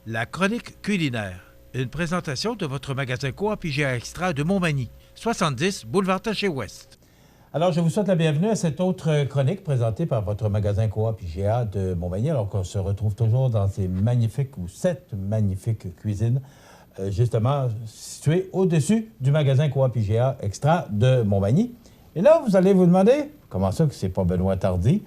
La chronique culinaire, une présentation de votre magasin Coop IGA Extra de Montmagny, 70 boulevard Taché-Ouest. Alors, je vous souhaite la bienvenue à cette autre chronique présentée par votre magasin Coop IGA de Montmagny. Alors qu'on se retrouve toujours dans ces magnifiques ou cette magnifique cuisine, justement située au-dessus du magasin Coop IGA Extra de Montmagny. Et là, vous allez vous demander, comment ça que c'est pas Benoît Tardy?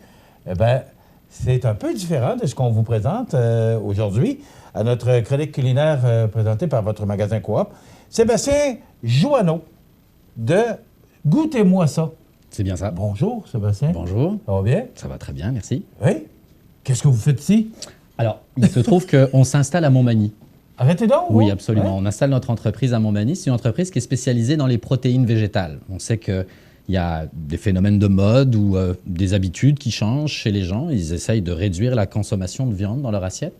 Eh bien, c'est un peu différent de ce qu'on vous présente aujourd'hui à notre chronique culinaire présentée par votre magasin Coop. Sébastien Jouanneau de Goûtez-moi ça. C'est bien ça. Bonjour, Sébastien. Bonjour. Ça va bien? Ça va très bien, merci. Oui. Qu'est-ce que vous faites ici? Alors, il se trouve qu'on s'installe à Montmagny. Arrêtez donc! Oui, absolument. Ouais. On installe notre entreprise à Montmagny. C'est une entreprise qui est spécialisée dans les protéines végétales. On sait qu'il y a des phénomènes de mode ou des habitudes qui changent chez les gens. Ils essayent de réduire la consommation de viande dans leur assiette.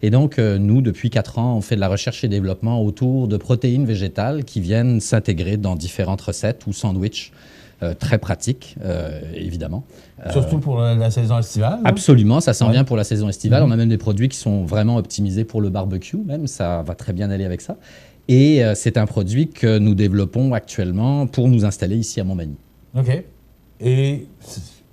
Et donc, nous, depuis 4 ans, on fait de la recherche et développement autour de protéines végétales qui viennent s'intégrer dans différentes recettes ou sandwichs. Très pratique, évidemment. Surtout pour la saison estivale. Absolument, ça s'en vient pour la saison estivale. On a même des produits qui sont vraiment optimisés pour le barbecue, même. Ça va très bien aller avec ça. Et c'est un produit que nous développons actuellement pour nous installer ici à Montmagny. OK. Et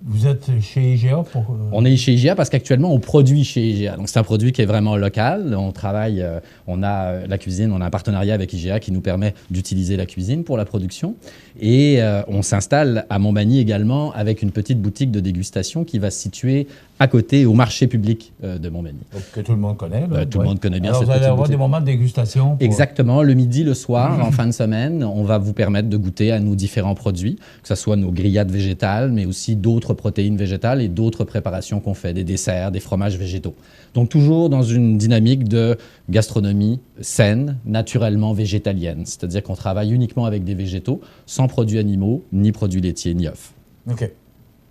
vous êtes chez IGA pour... On est chez IGA parce qu'actuellement, on produit chez IGA. Donc, c'est un produit qui est vraiment local. On travaille, on a la cuisine, on a un partenariat avec IGA qui nous permet d'utiliser la cuisine pour la production. Et on s'installe à Montmagny également avec une petite boutique de dégustation qui va se situer à côté, au marché public de Montmagny. Donc, que tout le monde connaît. Là. Tout le monde connaît bien Alors, cette vous allez petite avoir boutique. des moments de dégustation. Pour... Exactement. Le midi, le soir, en fin de semaine, on va vous permettre de goûter à nos différents produits, que ce soit nos grillades végétales, mais aussi d'autres protéines végétales et d'autres préparations qu'on fait, des desserts, des fromages végétaux. Donc, toujours dans une dynamique de gastronomie saine, naturellement végétalienne. C'est-à-dire qu'on travaille uniquement avec des végétaux, sans produits animaux, ni produits laitiers, ni œufs. OK.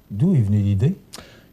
D'où est venue l'idée?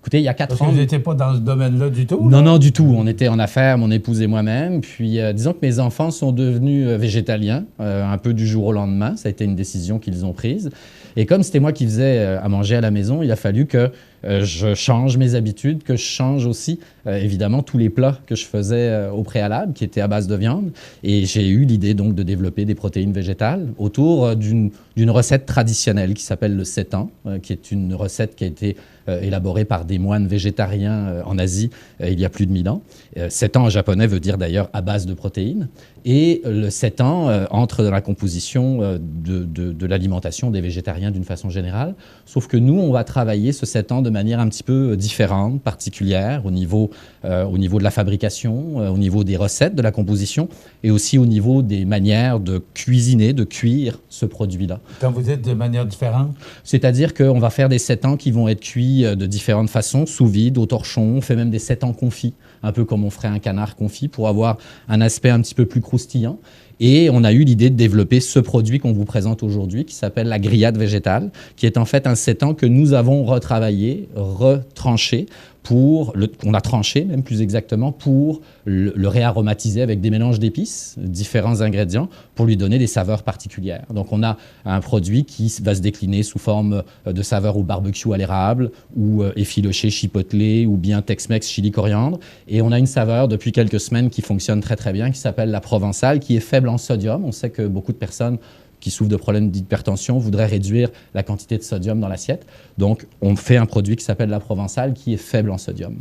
Écoutez, il y a 4 ans... Parce que vous n'étiez pas dans ce domaine-là du tout? Non, non, du tout. On était en affaires, mon épouse et moi-même. Puis, disons que mes enfants sont devenus végétaliens, un peu du jour au lendemain. Ça a été une décision qu'ils ont prise. Et comme c'était moi qui faisais à manger à la maison, il a fallu que je change mes habitudes, que je change aussi, évidemment, tous les plats que je faisais au préalable, qui étaient à base de viande. Et j'ai eu l'idée, donc, de développer des protéines végétales autour d'une recette traditionnelle qui s'appelle le sétan, qui est une recette qui a été élaborée par des moines végétariens en Asie il y a plus de 1000 ans. Sétan en japonais veut dire d'ailleurs à base de protéines. Et le sétan entre dans la composition de l'alimentation des végétariens d'une façon générale. Sauf que nous, on va travailler ce sétan de manière un petit peu différente, particulière, au niveau de la fabrication, au niveau des recettes de la composition et aussi au niveau des manières de cuisiner, de cuire ce produit-là. Quand vous dites de manière différente? C'est-à-dire qu'on va faire des sétans qui vont être cuits de différentes façons, sous vide, au torchon. On fait même des sétans confits, un peu comme on ferait un canard confit pour avoir un aspect un petit peu plus croustillant. Et on a eu l'idée de développer ce produit qu'on vous présente aujourd'hui, qui s'appelle la grillade végétale, qui est en fait un sétan que nous avons retravaillé, retranché, qu'on a tranché même plus exactement, pour le réaromatiser avec des mélanges d'épices, différents ingrédients, pour lui donner des saveurs particulières. Donc on a un produit qui va se décliner sous forme de saveurs au barbecue à l'érable, ou effiloché chipotlé, ou bien Tex-Mex chili coriandre. Et on a une saveur depuis quelques semaines qui fonctionne très très bien, qui s'appelle la provençale, qui est faible en sodium. On sait que beaucoup de personnes qui souffrent de problèmes d'hypertension voudraient réduire la quantité de sodium dans l'assiette. Donc, on fait un produit qui s'appelle la provençale, qui est faible en sodium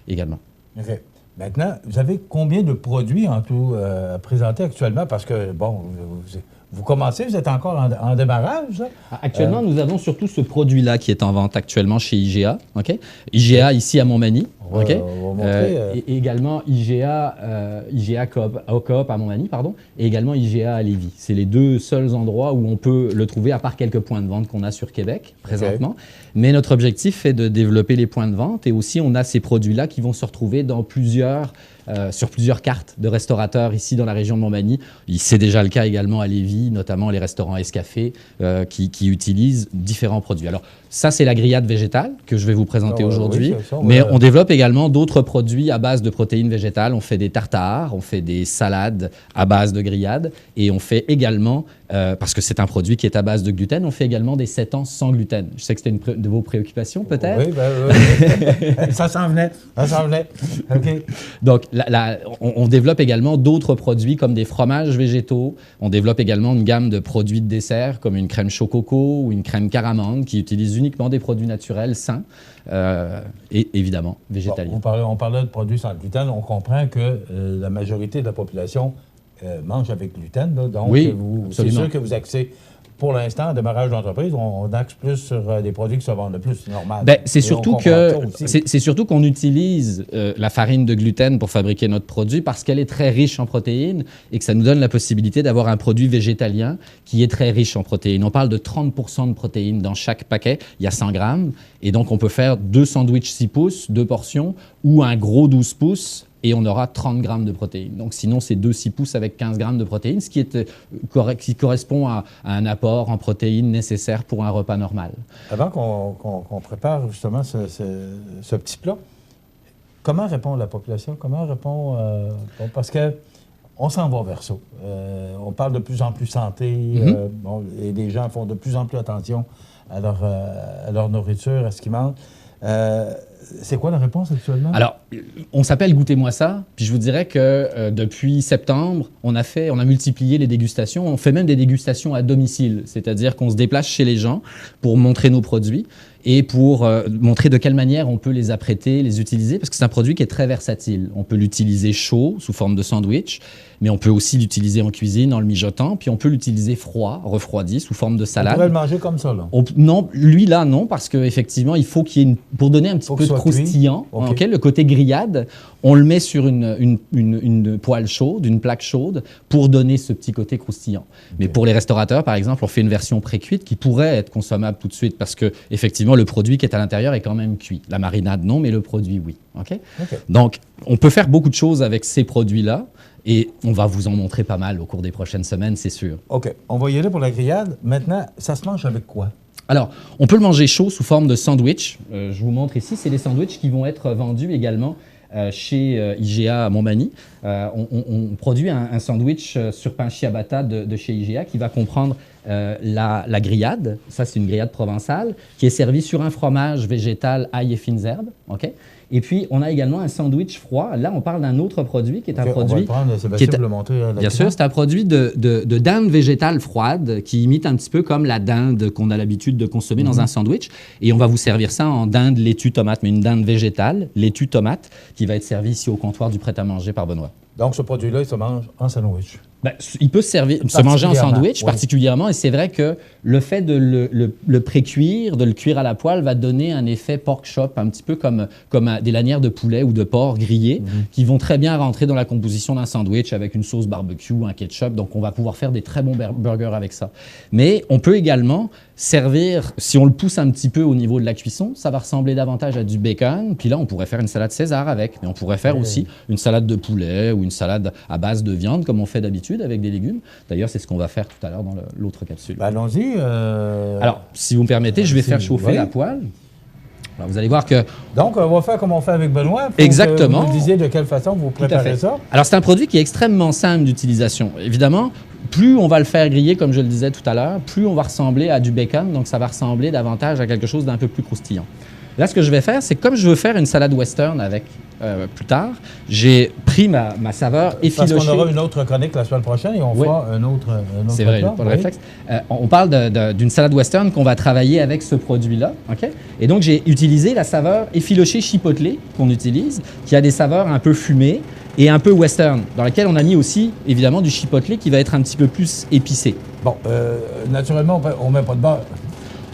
également. OK. Maintenant, vous avez combien de produits en tout à présenter actuellement? Parce que, bon, vous commencez, vous êtes encore en démarrage, là? Actuellement, nous avons surtout ce produit-là qui est en vente actuellement chez IGA. OK? IGA ici à Montmagny. OK? On va montrer, et également IGA Coop à Montmagny, pardon, et également IGA à Lévis. C'est les deux seuls endroits où on peut le trouver, à part quelques points de vente qu'on a sur Québec présentement. Okay. Mais notre objectif est de développer les points de vente, et aussi on a ces produits-là qui vont se retrouver dans sur plusieurs cartes de restaurateurs ici dans la région de Montmagny. C'est déjà le cas également à Lévis, notamment les restaurants Escafé qui utilisent différents produits. Alors ça, c'est la grillade végétale que je vais vous présenter aujourd'hui. Oui, mais on développe également d'autres produits à base de protéines végétales. On fait des tartares, on fait des salades à base de grillade, et on fait également, parce que c'est un produit qui est à base de gluten, on fait également des sétans sans gluten. Je sais que c'était une de vos préoccupations, peut-être? Oui, ça s'en venait. Ça s'en venait. OK. Donc, on développe également d'autres produits comme des fromages végétaux. On développe également une gamme de produits de dessert comme une crème chococo ou une crème caramande qui utilisent uniquement des produits naturels, sains et évidemment végétaliens. Bon, on parlait de produits sans gluten. On comprend que la majorité de la population mange avec gluten. Là, donc, oui, c'est sûr que vous axez... Pour l'instant, en démarrage d'entreprise, on axe plus sur des produits qui se vendent le plus, normal. Bien, c'est surtout qu'on utilise la farine de gluten pour fabriquer notre produit parce qu'elle est très riche en protéines et que ça nous donne la possibilité d'avoir un produit végétalien qui est très riche en protéines. On parle de 30% de protéines dans chaque paquet. Il y a 100 grammes. Et donc, on peut faire 2 sandwichs 6 pouces, 2 portions, ou un gros 12 pouces, et on aura 30 grammes de protéines. Donc, sinon, c'est 2 6 pouces avec 15 grammes de protéines, ce qui correspond à un apport en protéines nécessaire pour un repas normal. Avant qu'on prépare justement ce petit plat, comment répond la population? Comment répond... parce qu'on s'en va vers ça. On parle de plus en plus santé, et les gens font de plus en plus attention à leur nourriture, à ce qu'ils mangent. C'est quoi la réponse actuellement? Alors, on s'appelle Goûtez-moi ça, puis je vous dirais que depuis septembre, on a multiplié les dégustations. On fait même des dégustations à domicile, c'est-à-dire qu'on se déplace chez les gens pour montrer nos produits et pour montrer de quelle manière on peut les apprêter, les utiliser, parce que c'est un produit qui est très versatile. On peut l'utiliser chaud, sous forme de sandwich, mais on peut aussi l'utiliser en cuisine, en le mijotant, puis on peut l'utiliser froid, refroidi, sous forme de salade. On pourrait le manger comme ça, là? Non, lui, là, non, parce qu'effectivement, il faut qu'il y ait pour donner un petit peu de croustillant, okay. Le côté grillade, on le met sur une poêle chaude, une plaque chaude, pour donner ce petit côté croustillant. Okay. Mais pour les restaurateurs, par exemple, on fait une version pré-cuite qui pourrait être consommable tout de suite, parce que effectivement, le produit qui est à l'intérieur est quand même cuit. La marinade, non, mais le produit, oui. Okay? Donc, on peut faire beaucoup de choses avec ces produits-là. Et on va vous en montrer pas mal au cours des prochaines semaines, c'est sûr. OK. On va y aller pour la grillade. Maintenant, ça se mange avec quoi? Alors, on peut le manger chaud sous forme de sandwich. Je vous montre ici, c'est des sandwichs qui vont être vendus également chez IGA à Montmagny. On produit un sandwich sur pain ciabatta de chez IGA qui va comprendre la grillade. Ça, c'est une grillade provençale qui est servie sur un fromage végétal, ail et fines herbes. Okay? Et puis, on a également un sandwich froid. Là, on parle d'un autre produit qui est un produit... On va le prendre, Sébastien, pour le montrer. Bien sûr, c'est un produit de dinde végétale froide qui imite un petit peu comme la dinde qu'on a l'habitude de consommer dans un sandwich. Et on va vous servir ça en dinde laitue tomate, mais une dinde végétale, laitue tomate, qui va être servie ici au comptoir du prêt-à-manger par Benoît. Donc, ce produit-là, il se mange en sandwich? Ben, il peut se manger en sandwich, particulièrement, et c'est vrai que le fait de le pré-cuire, de le cuire à la poêle, va donner un effet pork chop, un petit peu comme des lanières de poulet ou de porc grillées, qui vont très bien rentrer dans la composition d'un sandwich avec une sauce barbecue, un ketchup, donc on va pouvoir faire des très bons burgers avec ça. Mais on peut également servir, si on le pousse un petit peu au niveau de la cuisson, ça va ressembler davantage à du bacon, puis là on pourrait faire une salade César avec, mais on pourrait faire aussi une salade de poulet ou une salade à base de viande, comme on fait d'habitude, avec des légumes. D'ailleurs, c'est ce qu'on va faire tout à l'heure dans l'autre capsule. Ben, allons-y. Alors, si vous me permettez, je vais faire chauffer la poêle. Alors, vous allez voir que... Donc, on va faire comme on fait avec Benoît. Exactement. Vous nous disiez de quelle façon vous préparez ça. Alors, c'est un produit qui est extrêmement simple d'utilisation. Évidemment, plus on va le faire griller, comme je le disais tout à l'heure, plus on va ressembler à du bacon, donc ça va ressembler davantage à quelque chose d'un peu plus croustillant. Là, ce que je vais faire, c'est que comme je veux faire une salade western avec plus tard, j'ai pris ma saveur effilochée. Parce qu'on aura une autre chronique la semaine prochaine et on fera un autre c'est vrai, pas le réflexe. On parle d'une salade western qu'on va travailler avec ce produit-là. Okay? Et donc, j'ai utilisé la saveur effilochée chipotle qu'on utilise, qui a des saveurs un peu fumées et un peu western, dans laquelle on a mis aussi, évidemment, du chipotle qui va être un petit peu plus épicé. Bon, naturellement, on ne met pas de beurre.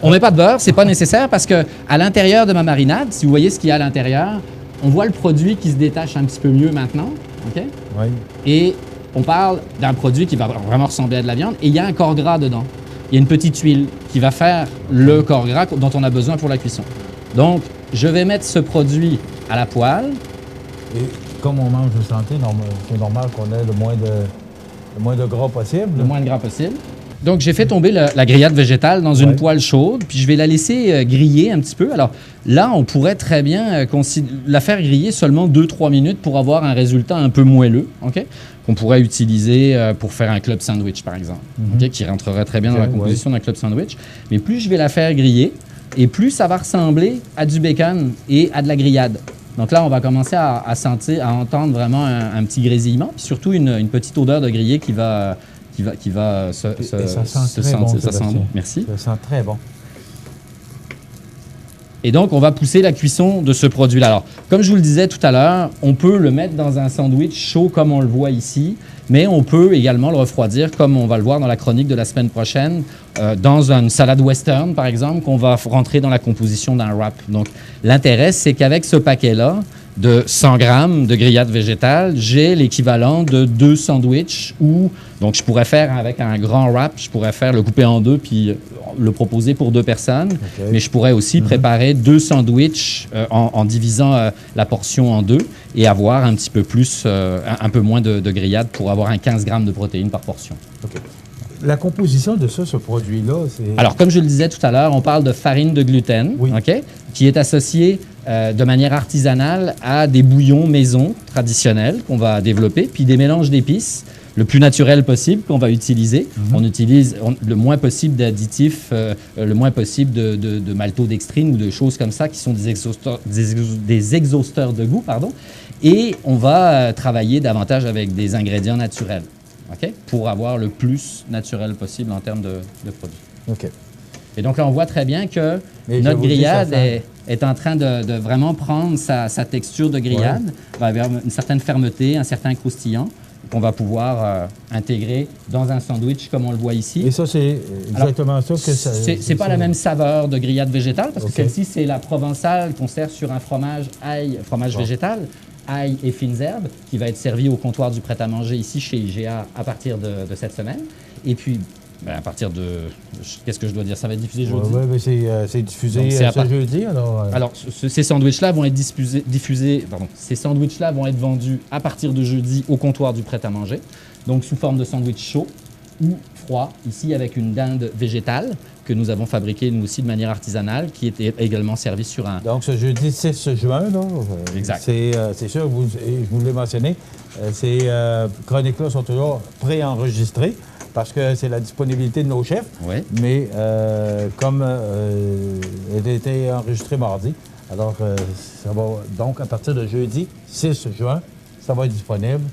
On ne met pas de beurre, c'est pas nécessaire parce qu'à l'intérieur de ma marinade, si vous voyez ce qu'il y a à l'intérieur, on voit le produit qui se détache un petit peu mieux maintenant. Okay? Oui. Et on parle d'un produit qui va vraiment ressembler à de la viande et il y a un corps gras dedans. Il y a une petite huile qui va faire le corps gras dont on a besoin pour la cuisson. Donc, je vais mettre ce produit à la poêle. Et comme on mange de santé, c'est normal qu'on ait le moins de gras possible. Le moins de gras possible. Donc, j'ai fait tomber la grillade végétale dans une poêle chaude, puis je vais la laisser griller un petit peu. Alors là, on pourrait très bien la faire griller seulement 2-3 minutes pour avoir un résultat un peu moelleux, okay? Qu'on pourrait utiliser pour faire un club sandwich, par exemple, okay? Qui rentrerait très bien dans la composition d'un club sandwich. Mais plus je vais la faire griller, et plus ça va ressembler à du bacon et à de la grillade. Donc là, on va commencer à entendre vraiment un petit grésillement, puis surtout une petite odeur de grillé qui va ça sent très bon, ça sent bon. Merci. Ça sent très bon. Et donc, on va pousser la cuisson de ce produit-là. Alors, comme je vous le disais tout à l'heure, on peut le mettre dans un sandwich chaud comme on le voit ici, mais on peut également le refroidir comme on va le voir dans la chronique de la semaine prochaine, dans une salade western, par exemple, qu'on va rentrer dans la composition d'un wrap. Donc, l'intérêt, c'est qu'avec ce paquet-là, de 100 grammes de grillade végétale, j'ai l'équivalent de 2 sandwichs ou, donc je pourrais faire avec un grand wrap, je pourrais faire le couper en deux puis le proposer pour 2 personnes, mais je pourrais aussi préparer 2 sandwichs en divisant la portion en 2 et avoir un petit peu plus, un peu moins de grillade pour avoir un 15 grammes de protéines par portion. Okay. La composition de ça, ce produit-là, c'est... Alors, comme je le disais tout à l'heure, on parle de farine de gluten, qui est associée de manière artisanale à des bouillons maison traditionnels qu'on va développer, puis des mélanges d'épices le plus naturel possible qu'on va utiliser. On utilise le moins possible d'additifs, le moins possible de maltodextrine ou de choses comme ça qui sont des exhausteurs de goût, pardon. Et on va travailler davantage avec des ingrédients naturels. Pour avoir le plus naturel possible en termes de produits. Et donc là, on voit très bien que notre grillade est en train de vraiment prendre sa texture de grillade, va avoir une certaine fermeté, un certain croustillant, qu'on va pouvoir intégrer dans un sandwich comme on le voit ici. Et ça, c'est exactement ça que ça... C'est pas la même saveur de grillade végétale, parce que celle-ci, c'est la provençale qu'on sert sur un fromage végétal. Ail et fines herbes, qui va être servi au comptoir du prêt-à-manger ici chez IGA à partir de cette semaine. Et puis, à partir de... Qu'est-ce que je dois dire? Ça va être diffusé jeudi? Oui, mais c'est diffusé ce jeudi. Alors, ces sandwichs-là vont être diffusés... Pardon, ces sandwichs-là vont être vendus à partir de jeudi au comptoir du prêt-à-manger, donc sous forme de sandwich chaud ou froid, ici avec une dinde végétale que nous avons fabriquée, nous aussi, de manière artisanale, qui est également servie sur un... Donc, ce jeudi 6 juin, là, exact. C'est sûr, je vous l'ai mentionné, ces chroniques-là sont toujours préenregistrées parce que c'est la disponibilité de nos chefs. Mais comme elle a été enregistrée mardi, alors ça va donc, à partir de jeudi 6 juin, ça va être disponible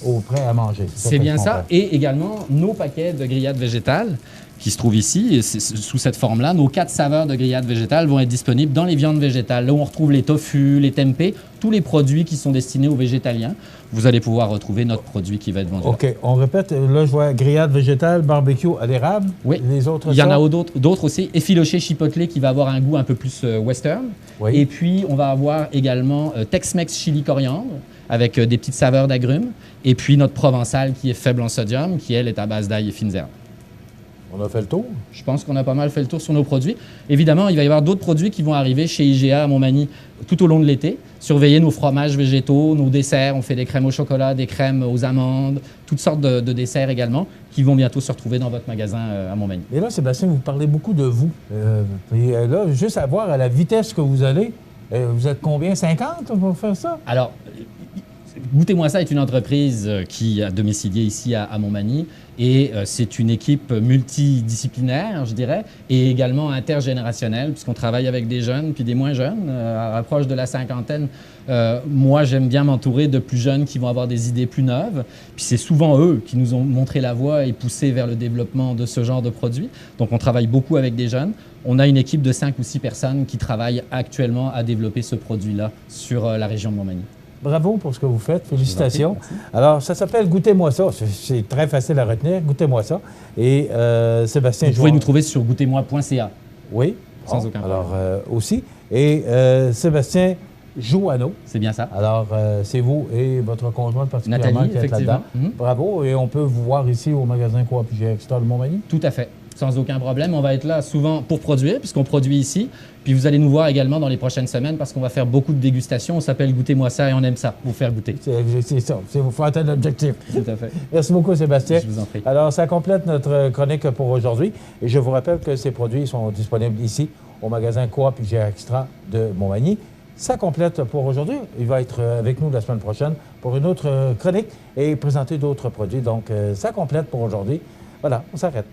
au prêt à manger. C'est bien ça. Et également, nos paquets de grillade végétale qui se trouvent ici, sous cette forme-là, nos 4 saveurs de grillade végétale vont être disponibles dans les viandes végétales. Là où on retrouve les tofu, les tempeh, tous les produits qui sont destinés aux végétaliens, vous allez pouvoir retrouver notre produit qui va être vendu. OK. On répète, là, je vois grillade végétale, barbecue à l'érable. Oui. Les autres, il y en a d'autres aussi. Effiloché chipotle qui va avoir un goût un peu plus western. Et puis, on va avoir également Tex-Mex chili coriandre avec des petites saveurs d'agrumes. Et puis, notre provençale qui est faible en sodium, qui, elle, est à base d'ail et fines herbes. On a fait le tour? Je pense qu'on a pas mal fait le tour sur nos produits. Évidemment, il va y avoir d'autres produits qui vont arriver chez IGA à Montmagny tout au long de l'été. Surveillez nos fromages végétaux, nos desserts. On fait des crèmes au chocolat, des crèmes aux amandes, toutes sortes de desserts également qui vont bientôt se retrouver dans votre magasin à Montmagny. Et là, Sébastien, vous parlez beaucoup de vous. Et là, juste à voir à la vitesse que vous allez, vous êtes combien? 50 pour faire ça? Alors, Goûtez-moi ça est une entreprise qui a domicilié ici à Montmagny et c'est une équipe multidisciplinaire, je dirais, et également intergénérationnelle, puisqu'on travaille avec des jeunes puis des moins jeunes, approche de la cinquantaine. Moi, j'aime bien m'entourer de plus jeunes qui vont avoir des idées plus neuves. Puis c'est souvent eux qui nous ont montré la voie et poussé vers le développement de ce genre de produits. Donc, on travaille beaucoup avec des jeunes. On a une équipe de 5 ou 6 personnes qui travaillent actuellement à développer ce produit-là sur la région de Montmagny. Bravo pour ce que vous faites. Félicitations. Alors, ça s'appelle Goûtez-moi ça. C'est très facile à retenir. Goûtez-moi ça. Et Sébastien... Vous pouvez nous trouver sur goûtez-moi.ca. Oui. Sans aucun problème. Alors, aussi. Et Sébastien Jouanneau. C'est bien ça. Alors, c'est vous et votre conjointe particulièrement Nathalie, qui êtes là-dedans. Bravo. Et on peut vous voir ici au magasin Coop IGA Extra de Montmagny? Tout à fait. Sans aucun problème. On va être là souvent pour produire, puisqu'on produit ici. Puis vous allez nous voir également dans les prochaines semaines parce qu'on va faire beaucoup de dégustations. On s'appelle Goûtez-moi ça et on aime ça, vous faire goûter. C'est ça. C'est vous faire atteindre l'objectif. Tout à fait. Merci beaucoup, Sébastien. Je vous en prie. Alors, ça complète notre chronique pour aujourd'hui. Et je vous rappelle que ces produits sont disponibles ici au magasin Coop IGA Extra de Montmagny. Ça complète pour aujourd'hui. Il va être avec nous la semaine prochaine pour une autre chronique et présenter d'autres produits. Donc, ça complète pour aujourd'hui. Voilà, on s'arrête.